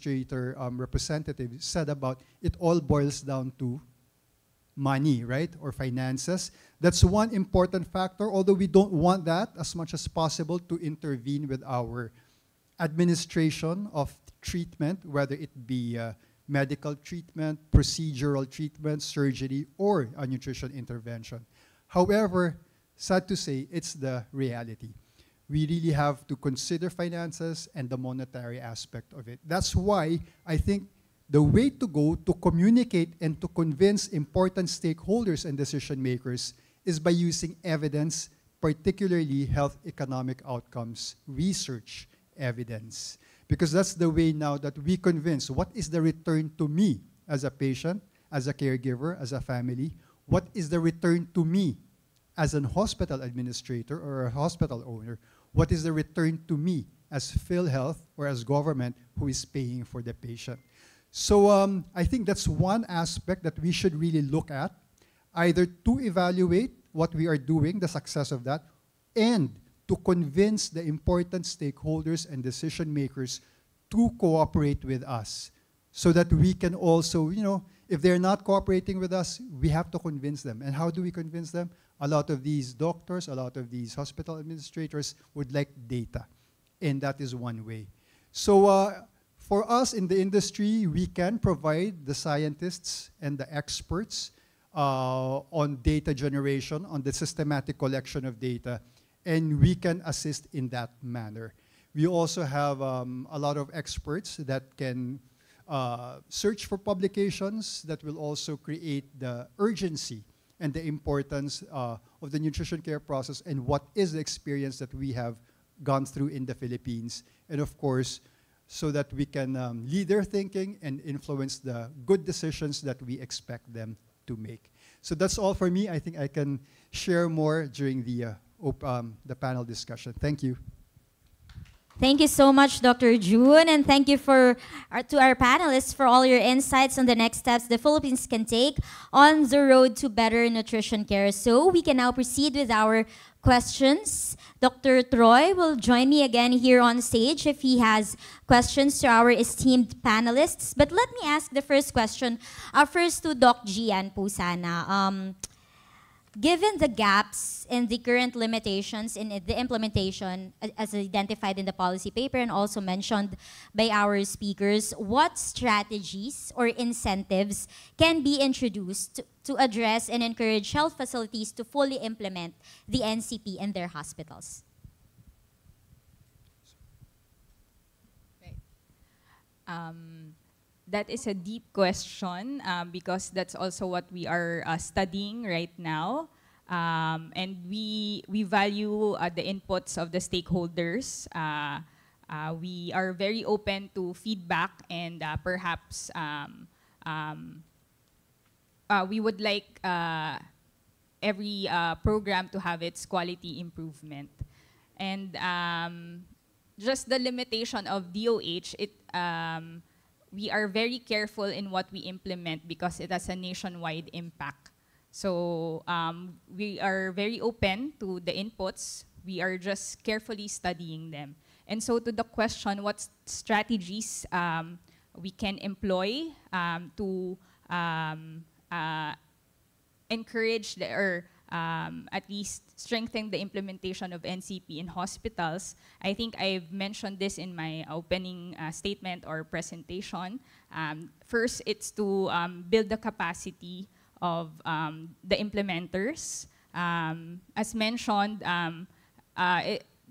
administrator representative said about it all boils down to money, right, or finances. That's one important factor, although we don't want that as much as possible to intervene with our administration of treatment, whether it be medical treatment, procedural treatment, surgery, or a nutrition intervention. However, sad to say, it's the reality. We really have to consider finances and the monetary aspect of it. That's why I think the way to go to communicate and to convince important stakeholders and decision makers is by using evidence, particularly health economic outcomes, research evidence. Because that's the way now that we convince what is the return to me as a patient, as a caregiver, as a family, what is the return to me as an hospital administrator or a hospital owner, what is the return to me as PhilHealth or as government who is paying for the patient. So I think that's one aspect that we should really look at, either to evaluate what we are doing, the success of that, and to convince the important stakeholders and decision makers to cooperate with us so that we can also, you know, if they're not cooperating with us, we have to convince them. And how do we convince them? A lot of these doctors, a lot of these hospital administrators would like data, and that is one way. So for us in the industry, we can provide the scientists and the experts on data generation, on the systematic collection of data, and we can assist in that manner. We also have a lot of experts that can search for publications that will also create the urgency and the importance of the nutrition care process and what is the experience that we have gone through in the Philippines. And of course, so that we can lead their thinking and influence the good decisions that we expect them to make. So that's all for me. I think I can share more during the panel discussion. Thank you. Thank you so much, Dr. June, and thank you to our panelists for all your insights on the next steps the Philippines can take on the road to better nutrition care. So we can now proceed with our questions. Dr. Troy will join me again here on stage if he has questions to our esteemed panelists. But let me ask the first question first to Doc Gian po sana. Given the gaps in the current limitations in the implementation as identified in the policy paper and also mentioned by our speakers, what strategies or incentives can be introduced to address and encourage health facilities to fully implement the NCP in their hospitals? Right. That is a deep question because that's also what we are studying right now. And we value the inputs of the stakeholders. We are very open to feedback and perhaps we would like every program to have its quality improvement. And just the limitation of DOH, we are very careful in what we implement because it has a nationwide impact. So we are very open to the inputs. We are just carefully studying them. And so to the question, what strategies we can employ to encourage or at least strengthen the implementation of NCP in hospitals. I think I've mentioned this in my opening statement or presentation. First, it's to build the capacity of the implementers. As mentioned,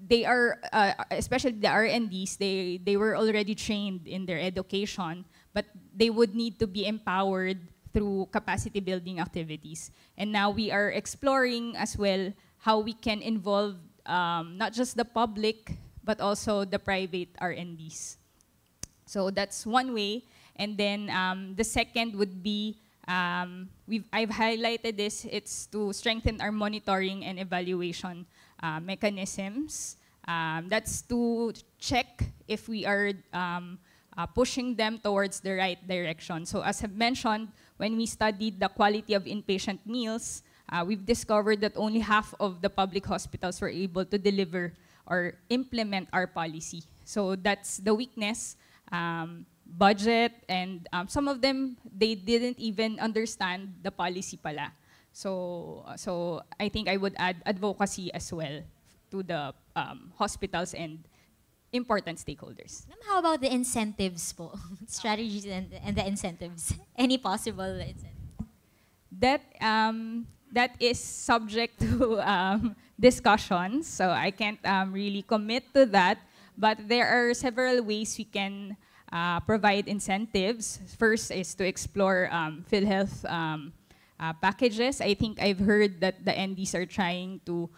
they are, especially the R&Ds, they were already trained in their education, but they would need to be empowered through capacity building activities. And now we are exploring as well how we can involve not just the public, but also the private R&Ds. So that's one way. And then the second would be, I've highlighted this, it's to strengthen our monitoring and evaluation mechanisms. That's to check if we are pushing them towards the right direction. So as I've mentioned, when we studied the quality of inpatient meals, we've discovered that only half of the public hospitals were able to deliver or implement our policy. So that's the weakness. budget, and some of them, they didn't even understand the policy pala. So I think I would add advocacy as well to the hospitals and important stakeholders. Ma'am, how about the incentives po? Strategies and the incentives. Any possible incentives? That is subject to discussions, so I can't really commit to that. But there are several ways we can provide incentives. First is to explore PhilHealth packages. I think I've heard that the NDs are trying to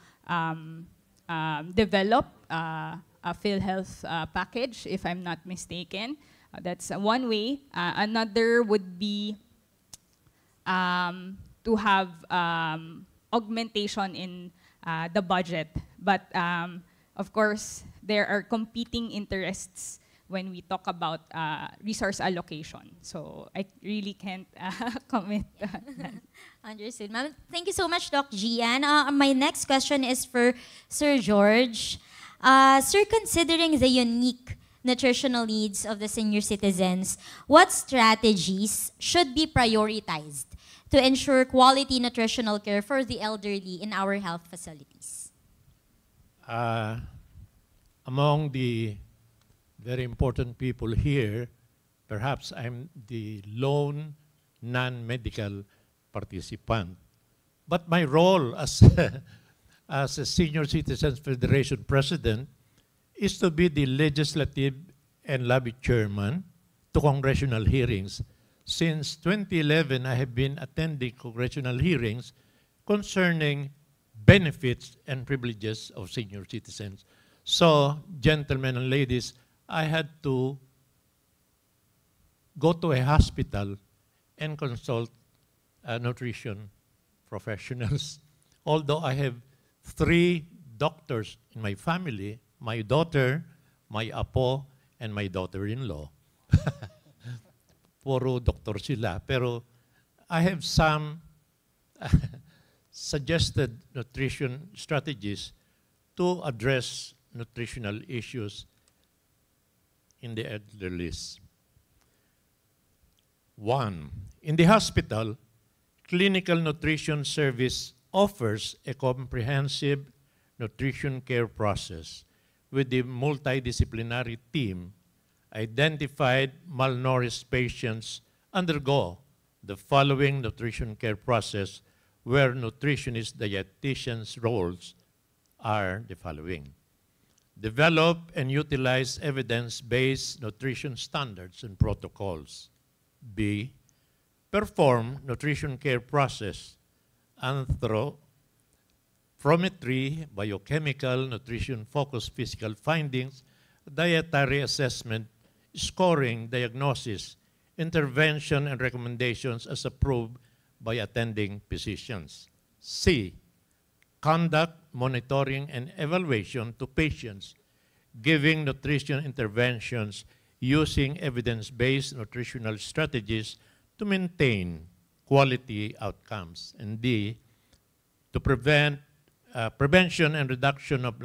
develop a PhilHealth package, if I'm not mistaken. That's one way. Another would be to have augmentation in the budget. But of course, there are competing interests when we talk about resource allocation. So I really can't comment on that. Understood. Ma'am, thank you so much, Doc Gian. My next question is for Sir George. Sir, considering the unique nutritional needs of the senior citizens, what strategies should be prioritized to ensure quality nutritional care for the elderly in our health facilities? Among the very important people here, perhaps I'm the lone non-medical participant. But my role as, as a Senior Citizens Federation President is to be the legislative and lobby chairman to congressional hearings. Since 2011, I have been attending congressional hearings concerning benefits and privileges of senior citizens. So, gentlemen and ladies, I had to go to a hospital and consult nutrition professionals. Although I have 3 doctors in my family, my daughter, my apo, and my daughter-in-law. Puro doktor sila. Pero I have some suggested nutrition strategies to address nutritional issues in the elderly. 1. In the hospital, clinical nutrition service offers a comprehensive nutrition care process with the multidisciplinary team. Identified malnourished patients undergo the following nutrition care process, where nutritionist dietitians' roles are the following. Develop and utilize evidence-based nutrition standards and protocols. B. Perform nutrition care process, anthropometry, biochemical, nutrition-focused physical findings, dietary assessment, scoring, diagnosis, intervention, and recommendations as approved by attending physicians. C. Conduct, monitoring, and evaluation to patients, giving nutrition interventions using evidence-based nutritional strategies to maintain quality outcomes. And D. To prevent prevention and reduction of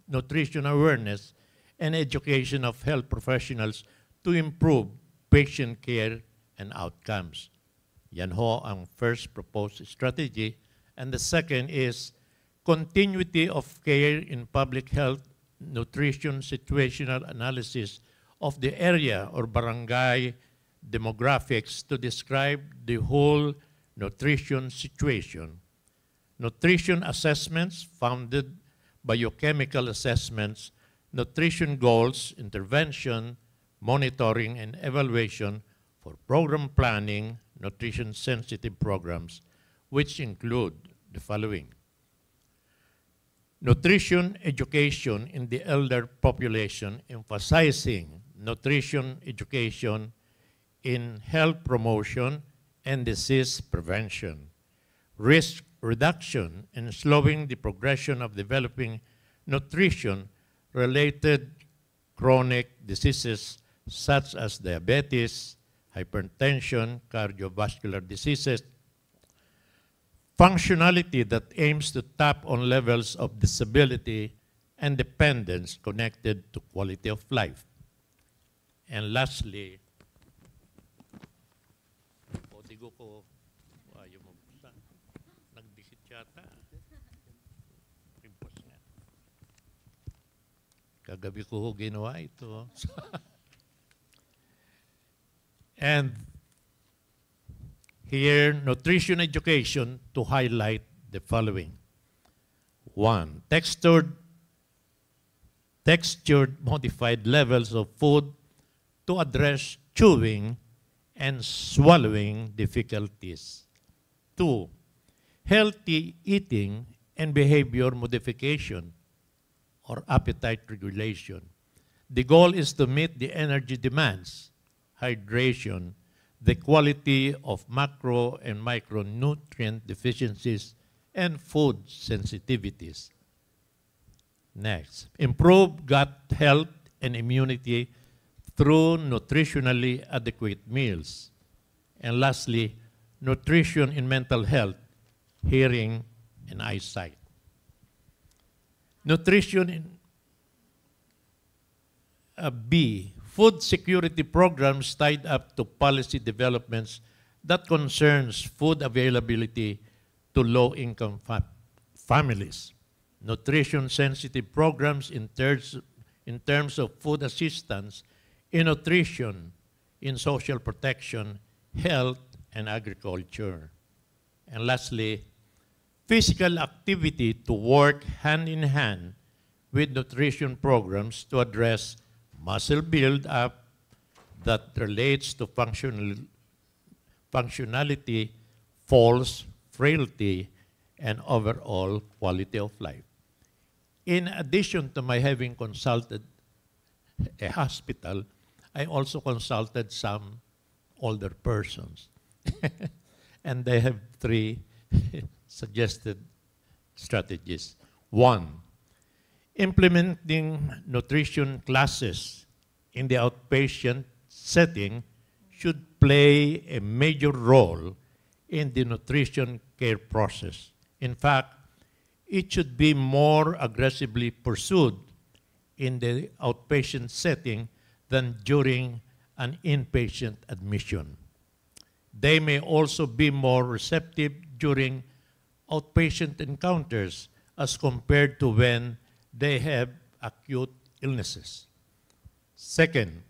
nutrition awareness and education of health professionals to improve patient care and outcomes. Yan ho ang first proposed strategy. And the second is continuity of care in public health, nutrition situational analysis of the area or barangay demographics to describe the whole nutrition situation. Nutrition assessments founded biochemical assessments, nutrition goals, intervention, monitoring, and evaluation for program planning, nutrition-sensitive programs, which include the following. Nutrition education in the elder population, emphasizing nutrition education in health promotion and disease prevention. Risk reduction in slowing the progression of developing nutrition-related chronic diseases such as diabetes, hypertension, cardiovascular diseases. Functionality that aims to tap on levels of disability and dependence connected to quality of life. And lastly, logo ko, ayaw mo buksan. Nagdikit yata. Pimpos nga. Kagabi ko ginawa ito. And here, nutrition education to highlight the following. 1. Textured modified levels of food to address chewing and swallowing difficulties. 2. Healthy eating and behavior modification or appetite regulation. The goal is to meet the energy demands, hydration, the quality of macro and micronutrient deficiencies, and food sensitivities. Next, improve gut health and immunity through nutritionally adequate meals. And lastly, nutrition in mental health, hearing, and eyesight. Nutrition in B, food security programs tied up to policy developments that concerns food availability to low-income families. Nutrition-sensitive programs in terms of food assistance in nutrition, in social protection, health, and agriculture. And lastly, physical activity to work hand in hand with nutrition programs to address muscle build-up that relates to functionality, falls, frailty, and overall quality of life. In addition to my having consulted a hospital, I also consulted some older persons. And they have 3 suggested strategies. 1, implementing nutrition classes in the outpatient setting should play a major role in the nutrition care process. In fact, it should be more aggressively pursued in the outpatient setting than during an inpatient admission. They may also be more receptive during outpatient encounters as compared to when they have acute illnesses. Second,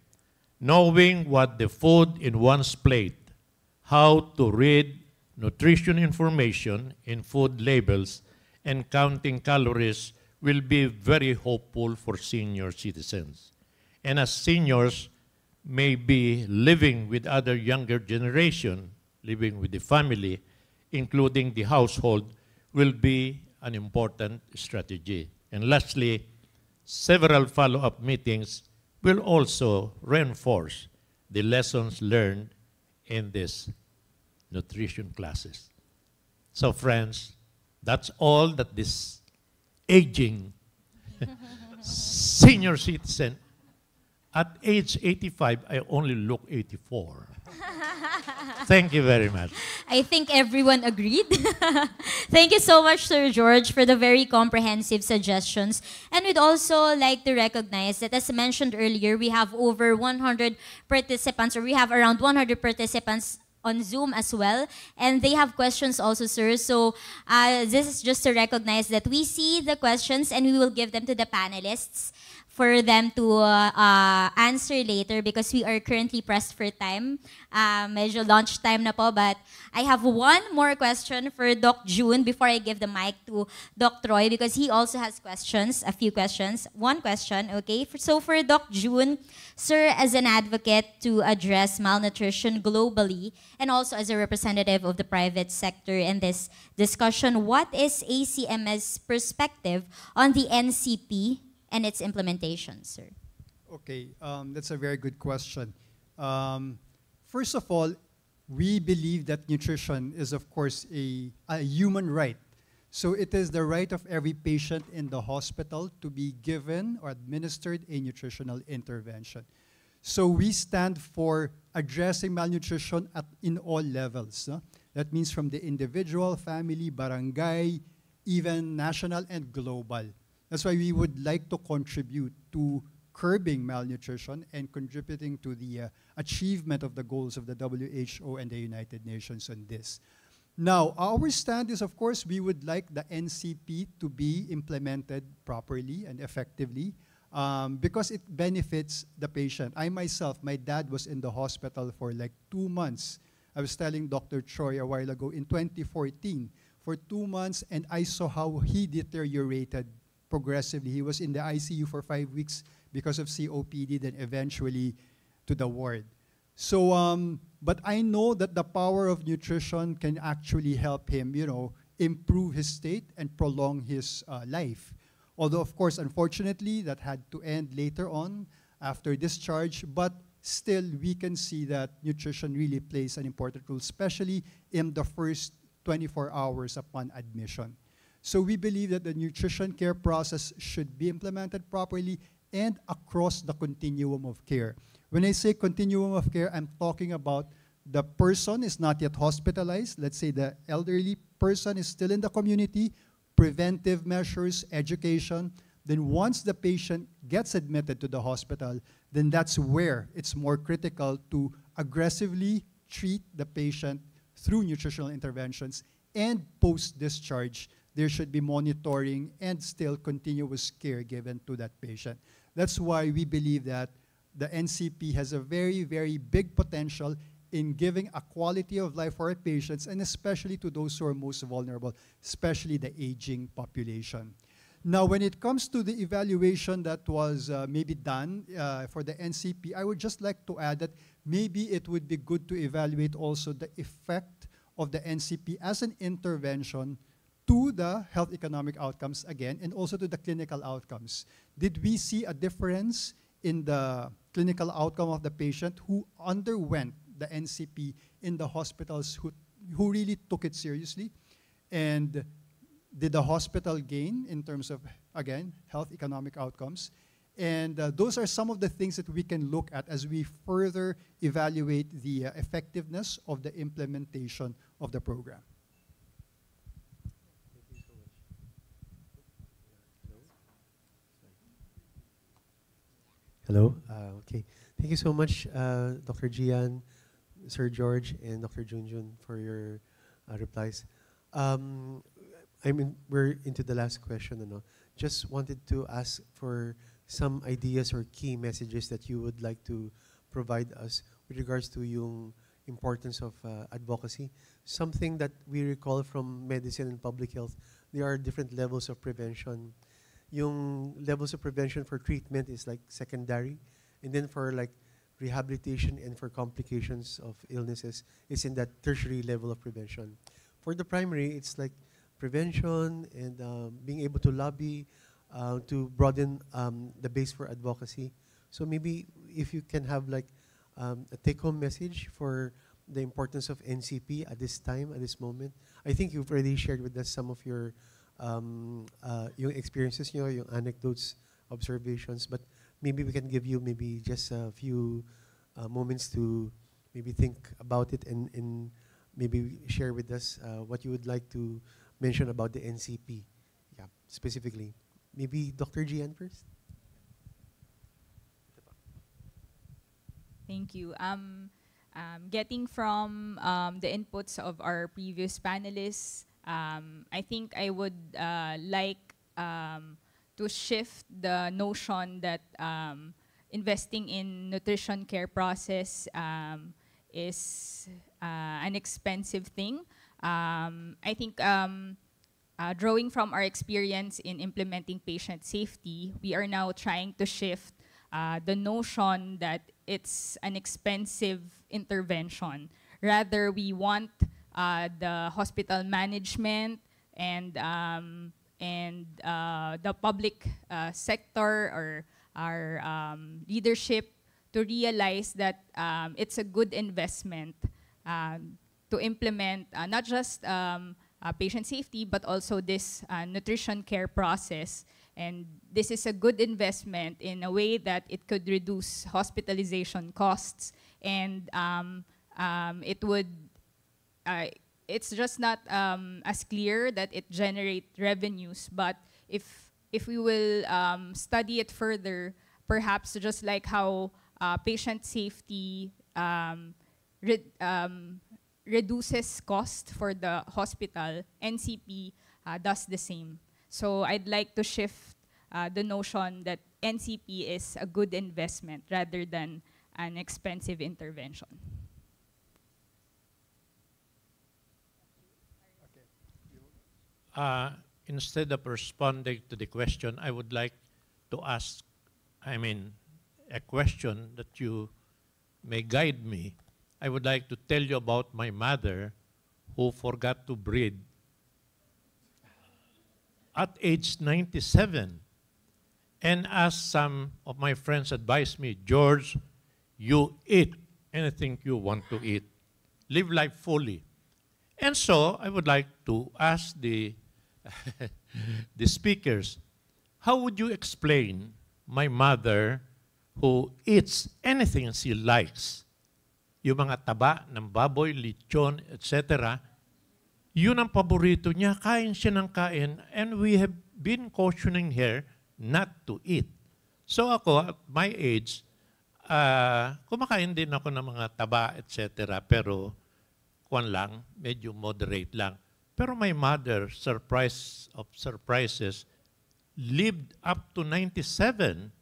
knowing what the food in one's plate, how to read nutrition information in food labels, and counting calories will be very hopeful for senior citizens. And as seniors may be living with other younger generation, living with the family, including the household, will be an important strategy. And lastly, several follow-up meetings will also reinforce the lessons learned in these nutrition classes. So friends, that's all that this aging senior citizen, at age 85, I only look 84. Thank you very much. I think everyone agreed. Thank you so much, Sir George, for the very comprehensive suggestions. And we'd also like to recognize that, as mentioned earlier, we have over 100 participants, or we have around 100 participants on Zoom as well. And they have questions also, sir. So this is just to recognize that we see the questions and we will give them to the panelists for them to answer later because we are currently pressed for time. Medyo lunch time na po, but I have one more question for Doc June before I give the mic to Doc Troy because he also has questions, a few questions. One question, okay? So for Doc June, sir, as an advocate to address malnutrition globally and also as a representative of the private sector in this discussion, what is ACM's perspective on the NCP and its implementation, sir? Okay, that's a very good question. First of all, we believe that nutrition is, of course, a human right. So it is the right of every patient in the hospital to be given or administered a nutritional intervention. So we stand for addressing malnutrition in all levels. No? That means from the individual, family, barangay, even national and global. That's why we would like to contribute to curbing malnutrition and contributing to the achievement of the goals of the WHO and the United Nations on this. Now, our stand is, of course, we would like the NCP to be implemented properly and effectively because it benefits the patient. I myself, my dad was in the hospital for like 2 months. I was telling Dr. Choi a while ago in 2014 for 2 months, and I saw how he deteriorated progressively. He was in the ICU for 5 weeks because of COPD, then eventually to the ward. So, but I know that the power of nutrition can actually help him, you know, improve his state and prolong his life. Although, of course, unfortunately, that had to end later on after discharge, but still we can see that nutrition really plays an important role, especially in the first 24 hours upon admission. So we believe that the nutrition care process should be implemented properly and across the continuum of care. When I say continuum of care, I'm talking about the person is not yet hospitalized. Let's say the elderly person is still in the community, preventive measures, education. Then once the patient gets admitted to the hospital, then that's where it's more critical to aggressively treat the patient through nutritional interventions, and post-discharge, there should be monitoring and still continuous care given to that patient. That's why we believe that the NCP has a very, very big potential in giving a quality of life for our patients, and especially to those who are most vulnerable, especially the aging population. Now, when it comes to the evaluation that was maybe done for the NCP, I would just like to add that maybe it would be good to evaluate also the effect of the NCP as an intervention to the health economic outcomes again, and also to the clinical outcomes. Did we see a difference in the clinical outcome of the patient who underwent the NCP in the hospitals who really took it seriously? And did the hospital gain in terms of, again, health economic outcomes? And those are some of the things that we can look at as we further evaluate the effectiveness of the implementation of the program. Hello. Okay. Thank you so much, Dr. Gian, Sir George, and Dr. Junjun for your replies. I mean, we're into the last question. Just wanted to ask for some ideas or key messages that you would like to provide us with regards to yung importance of advocacy. Something that we recall from medicine and public health, there are different levels of prevention. Yung levels of prevention for treatment is like secondary, and then for like rehabilitation and for complications of illnesses is in that tertiary level of prevention. For the primary, it's like prevention and being able to lobby to broaden the base for advocacy. So maybe if you can have like a take-home message for the importance of NCP at this time, at this moment. I think you've already shared with us some of your experiences, your anecdotes, observations, but maybe we can give you maybe just a few moments to maybe think about it and maybe share with us what you would like to mention about the NCP, yeah, specifically. Maybe Dr. Gian first. Thank you. Getting from the inputs of our previous panelists, I think I would like to shift the notion that investing in nutrition care process is an expensive thing. I think drawing from our experience in implementing patient safety, we are now trying to shift the notion that it's an expensive intervention. Rather, we want the hospital management and the public sector or our leadership to realize that it's a good investment to implement not just patient safety, but also this nutrition care process. And this is a good investment in a way that it could reduce hospitalization costs, and it's just not as clear that it generates revenues. But if we will study it further, perhaps just like how patient safety reduces cost for the hospital, NCP does the same. So I'd like to shift the notion that NCP is a good investment rather than an expensive intervention. Instead of responding to the question, I would like to ask, a question that you may guide me. I would like to tell you about my mother who forgot to breathe at age 97. And as some of my friends advised me, George, you eat anything you want to eat. Live life fully. And so I would like to ask the the speakers, how would you explain my mother who eats anything she likes? Yung mga taba ng baboy, lechon, etc. Yun ang paborito niya, kain siya ng kain, and we have been cautioning her not to eat. So ako, at my age, kumakain din ako ng mga taba, etc. Pero, kwan lang, medyo moderate lang. Pero my mother, surprise of surprises, lived up to 97,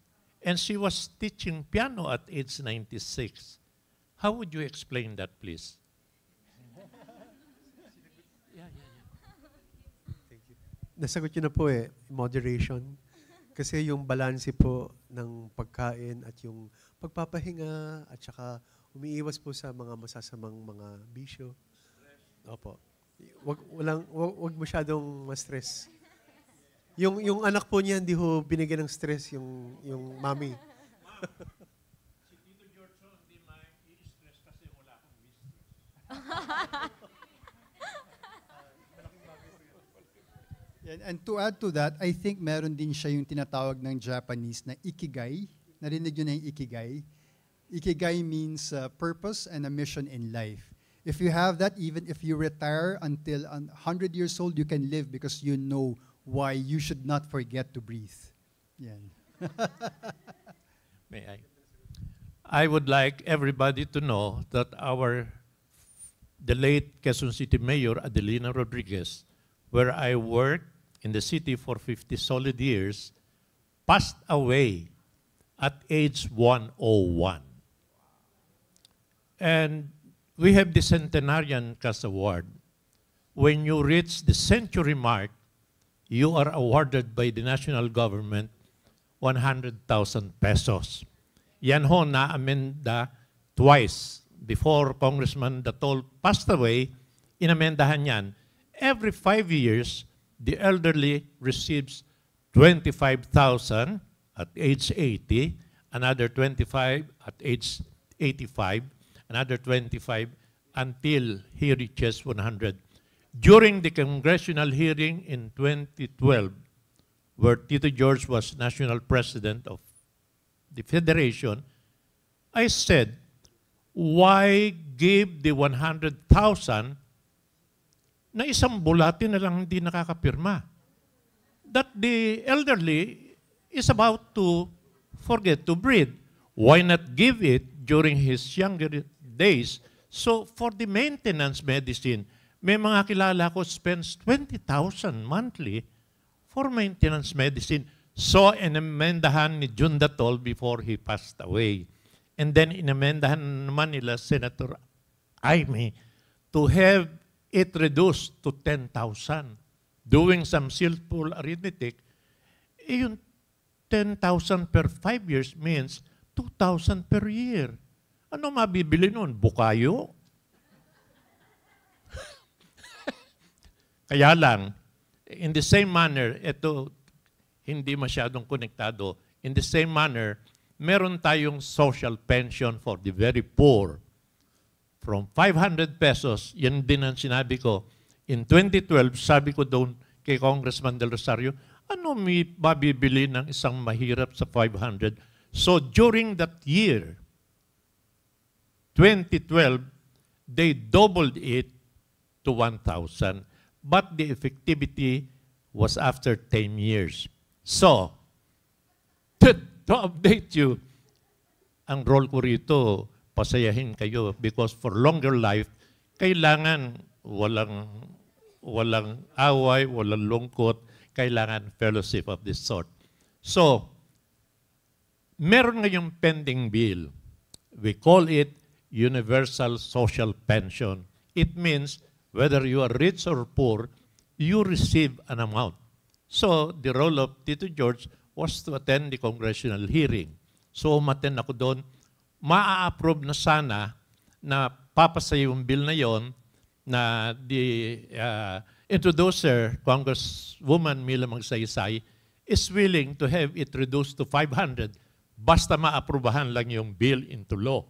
and she was teaching piano at age 96. How would you explain that, please? Thank you. Nasagot yun na po moderation. Kasi yung balanse po ng pagkain at yung pagpapahinga at saka umiiwas po sa mga masasamang mga bisyo. Opo. Wag masyadong ma-stress. Yung anak po niya hindi ho binigyan ng stress yung mommy. Si Tito George hindi ma-i-stress kasi wala akong mistress. And to add to that, I think meron din siya yung tinatawag ng Japanese na ikigai. Narinig yun na yung ikigai. Ikigai means purpose and a mission in life. If you have that, even if you retire until 100 years old, you can live because you know why you should not forget to breathe. Yan. May I? I would like everybody to know that the late Quezon City Mayor, Adelina Rodriguez, where I worked in the city for 50 solid years, passed away at age 101. And we have the Centenarian Cast Award. When you reach the century mark, you are awarded by the national government 100,000 pesos. Yan ho na-amenda twice. Before Congressman Datol passed away, inamendahan yan. Every 5 years, the elderly receives 25,000 at age 80, another 25 at age 85, another 25 until he reaches 100. During the congressional hearing in 2012, where Tito George was national president of the Federation, I said, why give the 100,000 na isang bulati na lang hindi nakakapirma? That the elderly is about to forget to breathe. Why not give it during his younger days? So for the maintenance medicine, may mga kilala ko spends 20,000 monthly for maintenance medicine. So inamendahan ni Jun Datol before he passed away. And then inamendahan naman nila Senator Aimee to have it reduced to 10,000. Doing some simple arithmetic, yung 10,000 per 5 years means 2,000 per year. Ano mabibili nun? Bukayo? Kaya lang, in the same manner, ito hindi masyadong konektado. In the same manner, meron tayong social pension for the very poor. From 500 pesos, yan din ang sinabi ko. In 2012, sabi ko doon kay Congressman Del Rosario, ano may mabibili ng isang mahirap sa 500? So during that year, 2012, they doubled it to 1,000. But the effectivity was after 10 years. So, to update you. Ang role ko rito, pasayahin kayo because for longer life, kailangan walang away, walang lungkot, kailangan fellowship of this sort. So, meron ngayong pending bill. We call it Universal Social Pension. It means whether you are rich or poor, you receive an amount. So, the role of Tito George was to attend the congressional hearing. So, umattend ako doon. Maa-approve na sana na papasa yung bill na yon na the introducer, Congresswoman Mila Magsaysay, is willing to have it reduced to 500 basta maaprubahan lang yung bill into law.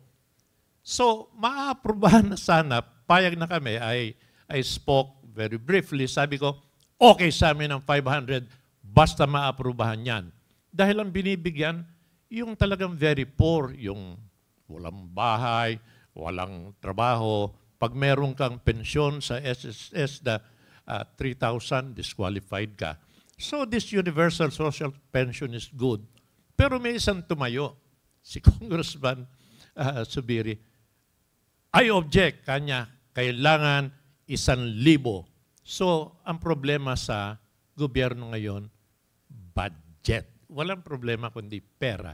So, maaprubahan na sana, payag na kami. I spoke very briefly. Sabi ko, okay sa amin ang 500 basta maaprubahan yan. Dahil ang binibigyan, yung talagang very poor, yung walang bahay, walang trabaho. Pag meron kang pensyon sa SSS na 3,000, disqualified ka. So this universal social pension is good. Pero may isang tumayo, si Congressman Subiri. I object, kanya, kailangan 1,000. So ang problema sa gobyerno ngayon, budget. Walang problema kundi pera.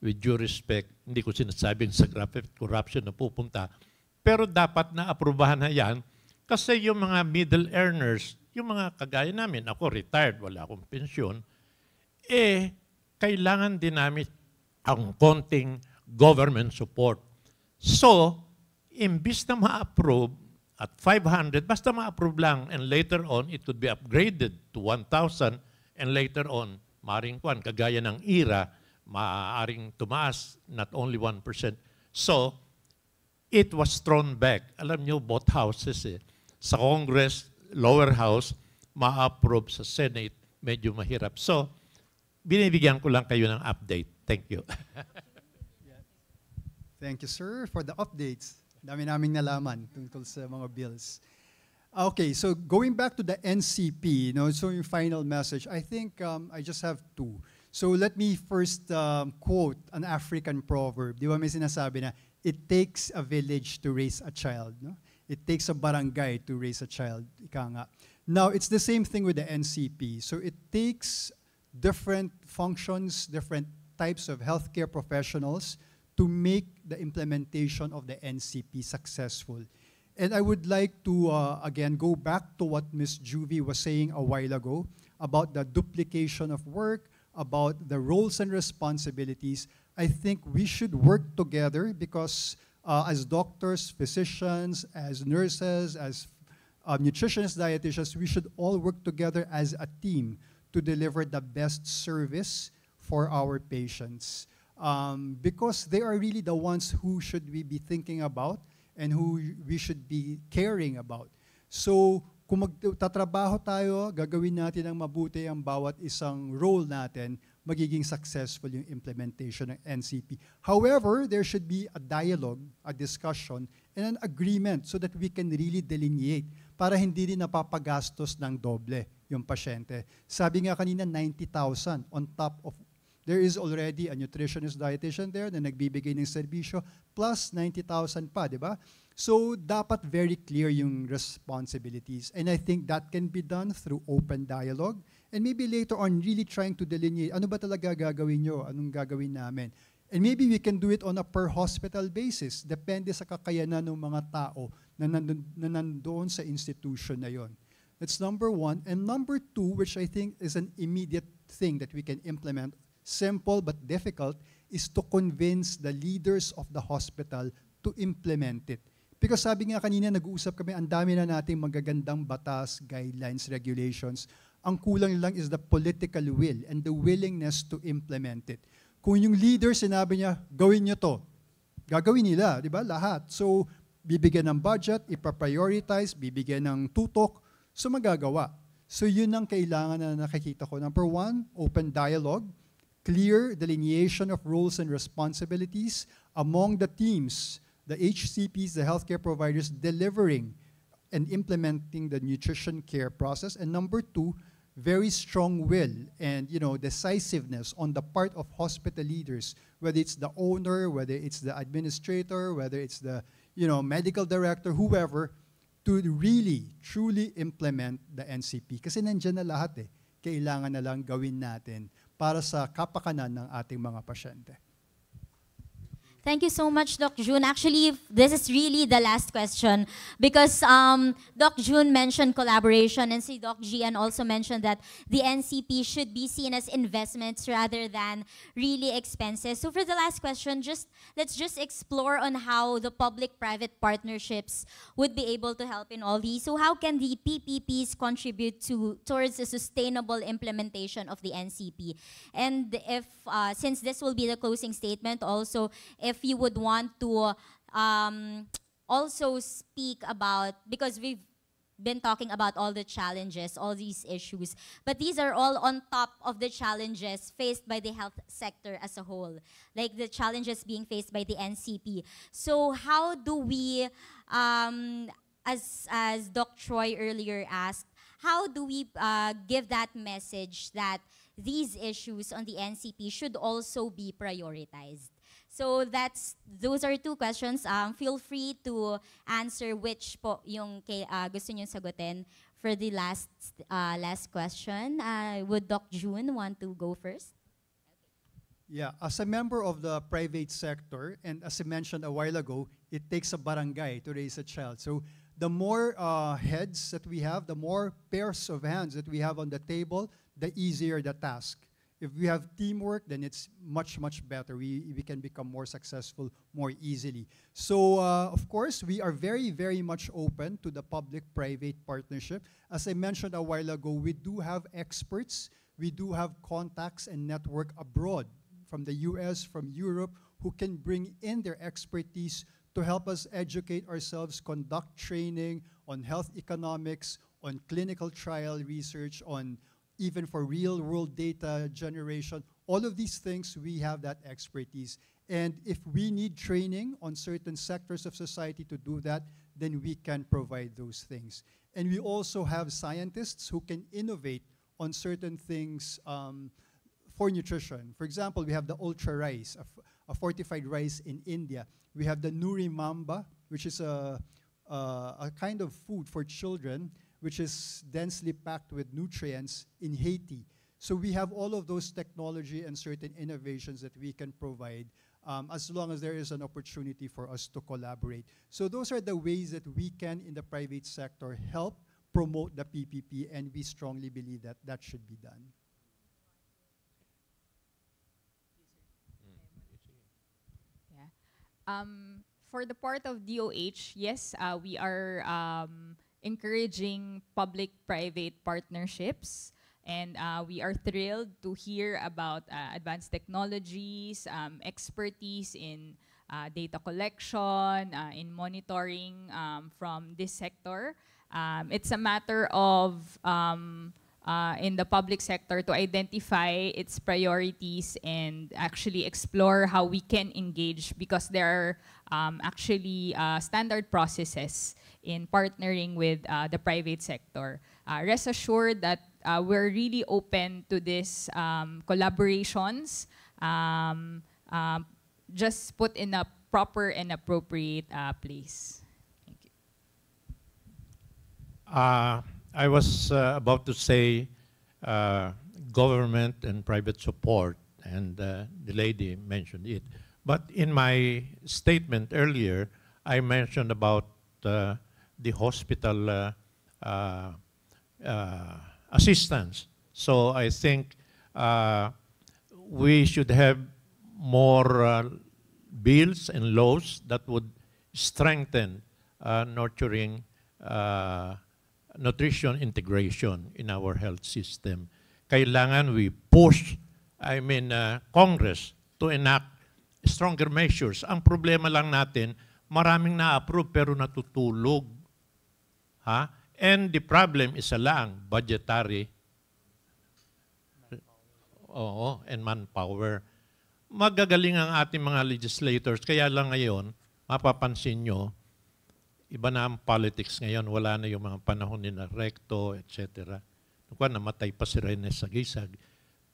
With due respect, hindi ko sinasabing sa corruption na pupunta, pero dapat na aprubahan na yan kasi yung mga middle earners, yung mga kagaya namin, ako retired, wala akong pensyon, kailangan din namin ang konting government support. So, imbis na ma-approve at 500, basta ma-approve lang and later on, it could be upgraded to 1,000 and later on, maaring kwan, kagaya ng IRA, maaaring tumaas, not only 1%. So, it was thrown back. Alam nyo, both houses sa Congress, lower house, ma-approve sa Senate, medyo mahirap. So, binibigyan ko lang kayo ng update. Thank you. Thank you, sir, for the updates. Dami naming nalaman tungkol sa mga bills. Okay, so going back to the NCP, so yung final message, I think I just have two. So let me first quote an African proverb. Di ba may sinasabi na, it takes a village to raise a child. No? It takes a barangay to raise a child. Ika nga. Now, it's the same thing with the NCP. So it takes different functions, different types of healthcare professionals to make the implementation of the NCP successful. And I would like to, again, go back to what Ms. Juvie was saying a while ago about the duplication of work, about the roles and responsibilities. I think we should work together because as doctors, physicians, as nurses, as nutritionists, dietitians, we should all work together as a team to deliver the best service for our patients. Because they are really the ones who should we be thinking about and who we should be caring about. So, kung magtatrabaho tayo, gagawin natin ang mabuti ang bawat isang role natin, magiging successful yung implementation ng NCP. However, there should be a dialogue, a discussion, and an agreement so that we can really delineate para hindi rin napapagastos ng doble yung pasyente. Sabi nga kanina, 90,000 on top of, there is already a nutritionist dietitian there na nagbibigay ng serbisyo, plus 90,000 pa, di ba? So, dapat very clear yung responsibilities. And I think that can be done through open dialogue. And maybe later on, really trying to delineate, ano ba talaga gagawin nyo? Anong gagawin namin? And maybe we can do it on a per hospital basis. Depende sa kakayanan ng mga tao na nandoon sa institution na yon. That's number one. And number two, which I think is an immediate thing that we can implement, simple but difficult, is to convince the leaders of the hospital to implement it. Because sabi nga kanina, nag-uusap kami, ang dami na nating magagandang batas, guidelines, regulations. Ang kulang lang is the political will and the willingness to implement it. Kung yung leader sinabi niya, gawin niyo to, gagawin nila, di ba? Lahat. So, bibigyan ng budget, ipaprioritize, bibigyan ng tutok, so magagawa. So, yun ang kailangan na nakikita ko. Number one, open dialogue, clear delineation of roles and responsibilities among the teams, the HCPs, the healthcare providers delivering and implementing the nutrition care process. And number two, very strong will and decisiveness on the part of hospital leaders, whether it's the owner, whether it's the administrator, whether it's the medical director, whoever, to really truly implement the NCP. Kasi nandiyan na lahat eh. Kailangan na lang gawin natin para sa kapakanan ng ating mga pasyente. Thank you so much, Doc June. Actually, this is really the last question because Doc June mentioned collaboration and si Doc Gian also mentioned that the NCP should be seen as investments rather than really expenses. So for the last question, let's just explore on how the public-private partnerships would be able to help in all these. So how can the PPPs contribute towards a sustainable implementation of the NCP? And if since this will be the closing statement also, if you would want to also speak about, because we've been talking about all the challenges, all these issues, but these are all on top of the challenges faced by the health sector as a whole, like the challenges being faced by the NCP. So how do we, as Doc Troy earlier asked, how do we give that message that these issues on the NCP should also be prioritized? So those are two questions. Feel free to answer which po yung gusto niyo sagutin for the last question. Would Doc June want to go first? Yeah, as a member of the private sector, and as I mentioned a while ago, it takes a barangay to raise a child. So the more heads that we have, the more pairs of hands that we have on the table, the easier the task. If we have teamwork, then it's much, much better. We can become more successful more easily. So, of course, we are very, very much open to the public-private partnership. As I mentioned a while ago, we do have experts. We do have contacts and network abroad from the US, from Europe, who can bring in their expertise to help us educate ourselves, conduct training on health economics, on clinical trial research, on even for real-world data generation. All of these things, we have that expertise. And if we need training on certain sectors of society to do that, then we can provide those things. And we also have scientists who can innovate on certain things for nutrition. For example, we have the ultra rice, a fortified rice in India. We have the Nuri Mamba, which is a kind of food for children, which is densely packed with nutrients in Haiti. So we have all of those technology and certain innovations that we can provide as long as there is an opportunity for us to collaborate. So those are the ways that we can, in the private sector, help promote the PPP, and we strongly believe that that should be done. Yeah. For the part of DOH, yes, we are encouraging public-private partnerships, and we are thrilled to hear about advanced technologies, expertise in data collection, in monitoring from this sector. It's a matter of, in the public sector, to identify its priorities and actually explore how we can engage, because there are actually standard processes in partnering with the private sector. Rest assured that we're really open to these collaborations, just put in a proper and appropriate place. Thank you. I was about to say government and private support, and the lady mentioned it. But in my statement earlier, I mentioned about the hospital assistance. So I think we should have more bills and laws that would strengthen nurturing nutrition integration in our health system. Kailangan we push, Congress to enact stronger measures. Ang problema lang natin, maraming na-approve pero natutulog. And the problem is lang, budgetary. And manpower. Magagaling ang ating mga legislators. Kaya lang ngayon, mapapansin nyo, iba na ang politics ngayon. Wala na yung mga panahon ni Recto, etc. namatay pa si Rene Sagisag.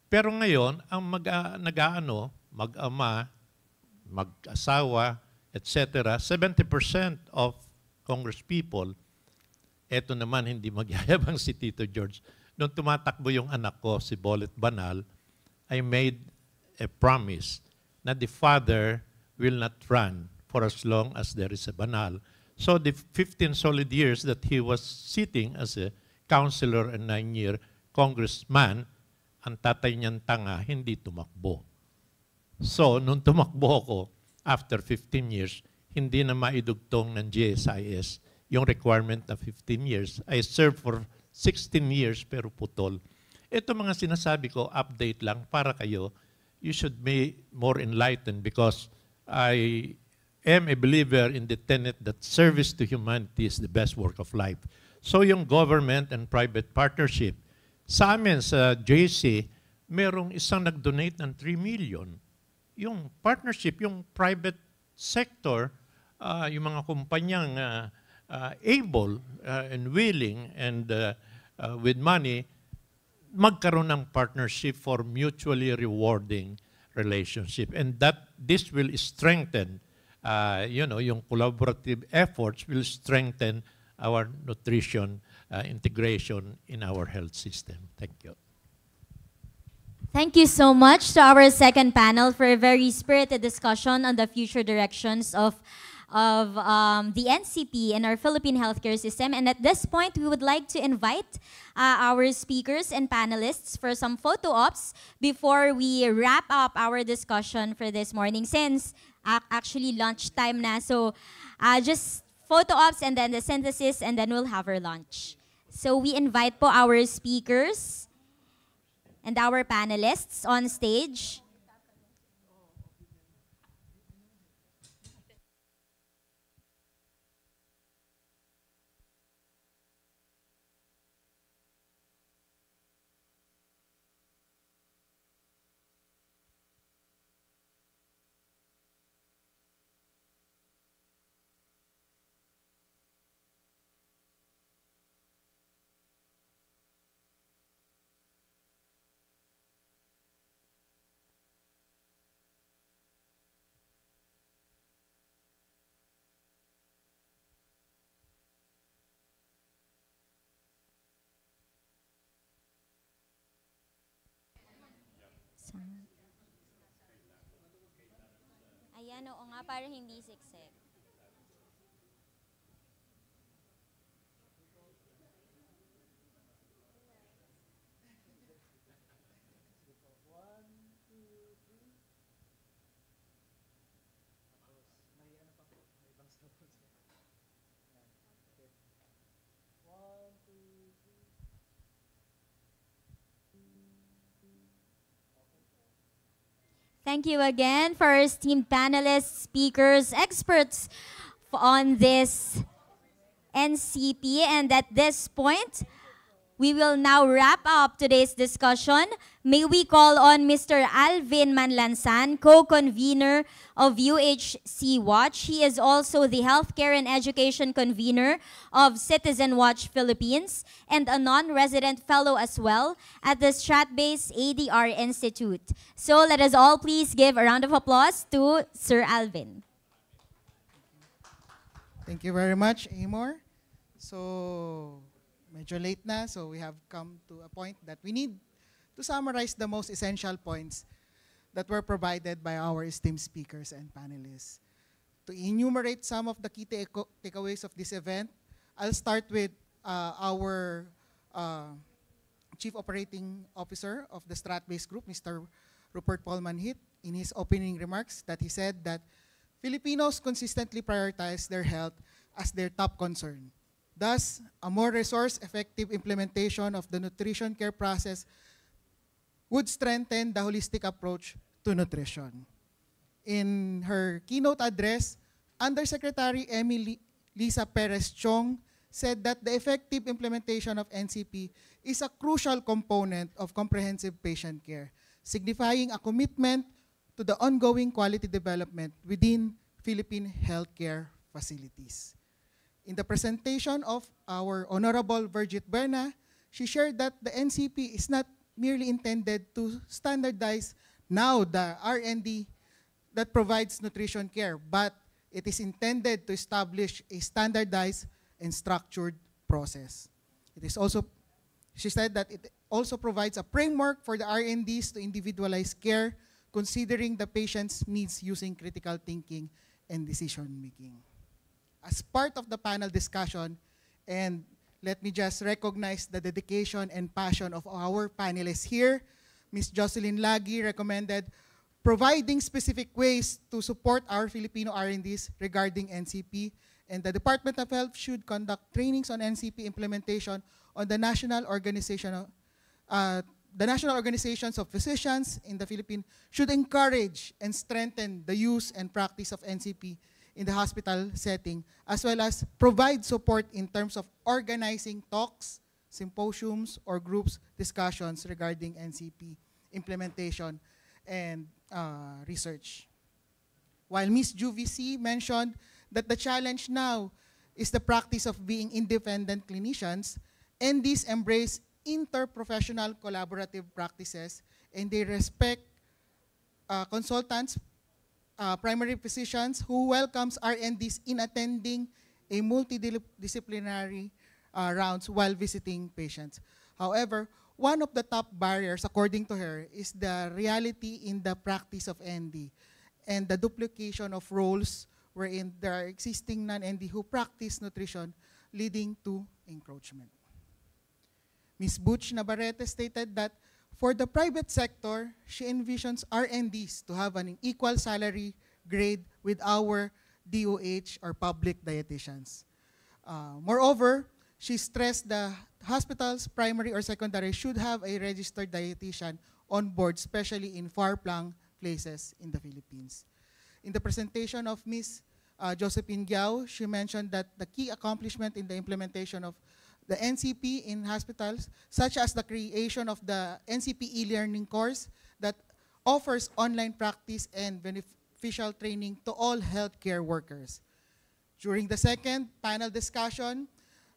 Pero ngayon, ang mag-ama, mag-asawa, etc., 70% of Congress people, eto naman hindi magyayabang si Tito George. Nung tumatakbo yung anak ko, si Bolet Banal, I made a promise na the father will not run for as long as there is a Banal. So the 15 solid years that he was sitting as a councilor and 9-year congressman, ang tatay niyang tanga, hindi tumakbo. So, nung tumakbo ako, after 15 years, hindi na maidugtong ng GSIS yung requirement na 15 years. I served for 16 years pero putol. Ito mga sinasabi ko, update lang para kayo. You should be more enlightened because I am a believer in the tenet that service to humanity is the best work of life. So yung government and private partnership, sa amin sa JC, merong isang nag-donate ng 3 million. Yung partnership, yung private sector, yung mga kumpanyang able and willing and with money, magkaroon ng partnership for mutually rewarding relationship. And that this will strengthen, yung collaborative efforts will strengthen our nutrition integration in our health system. Thank you. Thank you so much to our second panel for a very spirited discussion on the future directions of the NCP and our Philippine healthcare system. And at this point, we would like to invite our speakers and panelists for some photo ops before we wrap up our discussion for this morning, since actually lunchtime na. So just photo ops and then the synthesis, and then we'll have our lunch. So we invite po our speakers and our panelists on stage. Ayan, oo nga, para hindi siksik. Thank you again for our esteemed panelists, speakers, experts on this NCP. And at this point, we will now wrap up today's discussion. May we call on Mr. Alvin Manlansan, co-convener of UHC Watch. He is also the Healthcare and Education Convener of Citizen Watch Philippines and a non-resident fellow as well at the Strat-based ADR Institute. So let us all please give a round of applause to Sir Alvin. Thank you very much, Amor. So, medyo late na, so we have come to a point that we need to summarize the most essential points that were provided by our esteemed speakers and panelists. To enumerate some of the key takeaways of this event, I'll start with our Chief Operating Officer of the Strat-based group, Mr. Rupert Paul Manhit, in his opening remarks that he said that Filipinos consistently prioritize their health as their top concern. Thus, a more resource-effective implementation of the nutrition care process would strengthen the holistic approach to nutrition. In her keynote address, Undersecretary Emily Lisa Perez Chong said that the effective implementation of NCP is a crucial component of comprehensive patient care, signifying a commitment to the ongoing quality development within Philippine healthcare facilities. In the presentation of our Honorable Virgit Berna, she shared that the NCP is not merely intended to standardize now the R&D that provides nutrition care, but it is intended to establish a standardized and structured process. It is also, she said that it also provides a framework for the R&Ds to individualize care, considering the patient's needs using critical thinking and decision-making. As part of the panel discussion, and let me just recognize the dedication and passion of our panelists here, Ms. Jocelyn Lagi recommended providing specific ways to support our Filipino R&Ds regarding NCP, and the Department of Health should conduct trainings on NCP implementation on the national organizations of physicians in the Philippines should encourage and strengthen the use and practice of NCP in the hospital setting, as well as provide support in terms of organizing talks, symposiums, or groups discussions regarding NCP implementation and research. While Ms. Juvisi mentioned that the challenge now is the practice of being independent clinicians, NDs embrace interprofessional collaborative practices, and they respect consultants, primary physicians who welcomes RNDs in attending a multidisciplinary rounds while visiting patients. However, one of the top barriers, according to her, is the reality in the practice of ND and the duplication of roles wherein there are existing non-ND who practice nutrition, leading to encroachment. Ms. Butch Navarrete stated that for the private sector, she envisions RNDs to have an equal salary grade with our DOH or public dietitians. Moreover, she stressed the hospitals, primary or secondary, should have a registered dietitian on board, especially in far-flung places in the Philippines. In the presentation of Ms. Josephine Giao, she mentioned that the key accomplishment in the implementation of the NCP in hospitals, such as the creation of the NCP e-learning course that offers online practice and beneficial training to all healthcare workers. During the second panel discussion,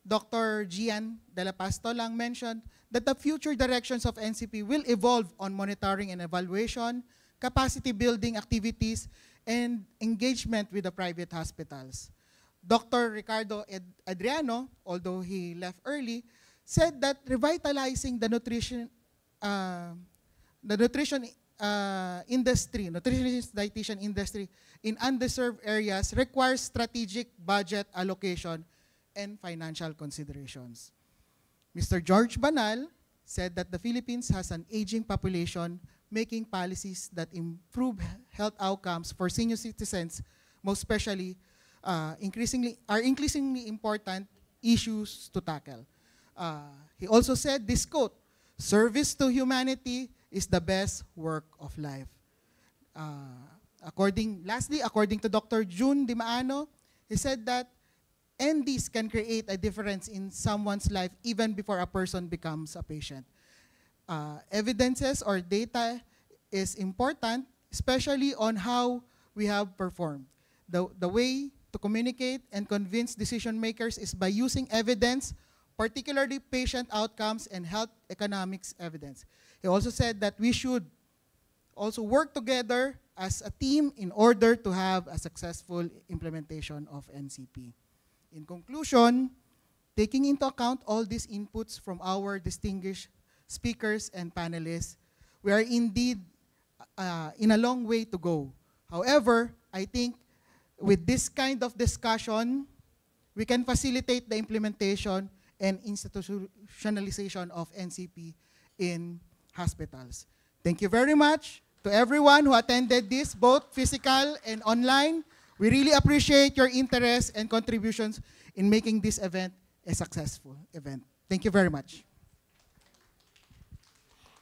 Dr. Gian de la Paz Tolang mentioned that the future directions of NCP will evolve on monitoring and evaluation, capacity building activities, and engagement with the private hospitals. Dr. Ricardo Adriano, although he left early, said that revitalizing the nutrition industry, nutritionist dietitian industry in underserved areas requires strategic budget allocation and financial considerations. Mr. George Banal said that the Philippines has an aging population, making policies that improve health outcomes for senior citizens, most especially increasingly important issues to tackle. He also said this quote, "Service to humanity is the best work of life." Lastly, according to Dr. June Dimaano, he said that NDs can create a difference in someone's life even before a person becomes a patient. Evidences or data is important, especially on how we have performed. The way to communicate and convince decision makers is by using evidence, particularly patient outcomes and health economics evidence. He also said that we should also work together as a team in order to have a successful implementation of NCP. In conclusion, taking into account all these inputs from our distinguished speakers and panelists, we are indeed in a long way to go. However, I think with this kind of discussion, we can facilitate the implementation and institutionalization of NCP in hospitals. Thank you very much to everyone who attended this, both physical and online. We really appreciate your interest and contributions in making this event a successful event. Thank you very much.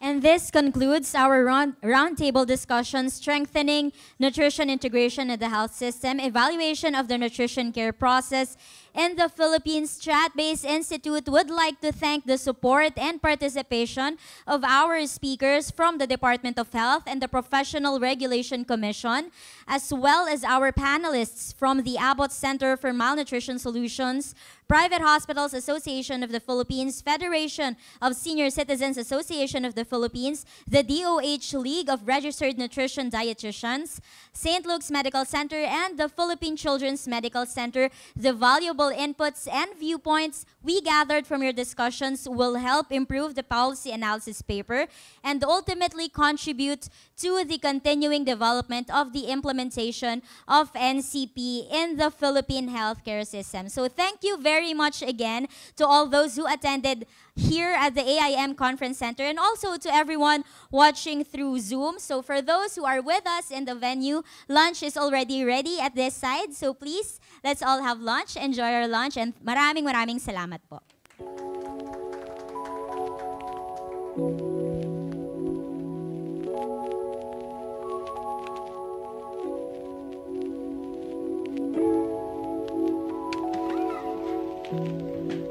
And this concludes our roundtable discussion, Strengthening Nutrition Integration in the Health System, Evaluation of the Nutrition Care Process, in the Philippines, Strat-Based Institute would like to thank the support and participation of our speakers from the Department of Health and the Professional Regulation Commission, as well as our panelists from the Abbott Center for Malnutrition Solutions, Private Hospitals Association of the Philippines, Federation of Senior Citizens Association of the Philippines, the DOH League of Registered Nutrition Dietitians, St. Luke's Medical Center, and the Philippine Children's Medical Center. The valuable inputs and viewpoints we gathered from your discussions will help improve the policy analysis paper and ultimately contribute to the continuing development of the implementation of NCP in the Philippine healthcare system. So thank you very much again to all those who attended here at the AIM Conference Center, and also to everyone watching through Zoom. So for those who are with us in the venue, lunch is already ready at this side. So please, let's all have lunch, enjoy our lunch, and maraming salamat po. Thank you.